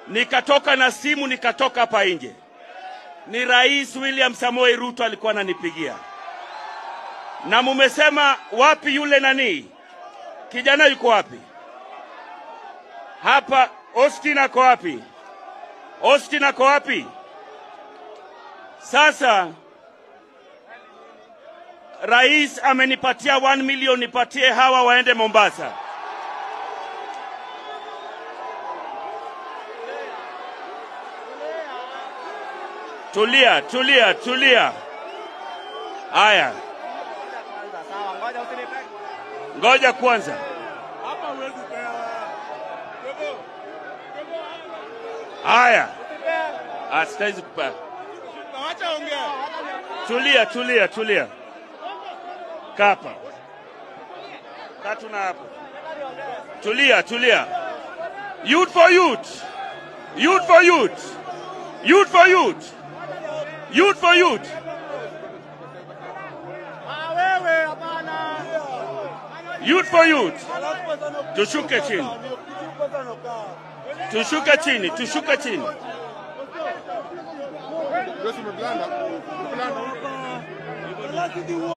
nikatoka na simu, nikatoka hapa nje. Ni Rais William Samoei Ruto alikuwa ananipigia. Na mumesema wapi yule nani? Kijana yuko wapi? Hapa Austin ako wapi? Austin ako wapi? Sasa Rais amenipatia 1 million, nipatie hawa waende Mombasa. Tulia. Haya. Ngoja kwanza. Haya. Asitaizi kupa. Tulia. Kapa. Katuna hapo. Tulia. Youth for youth. Youth for youth. Youth for youth. Youth for youth. Youth for youth. Tushuke chini.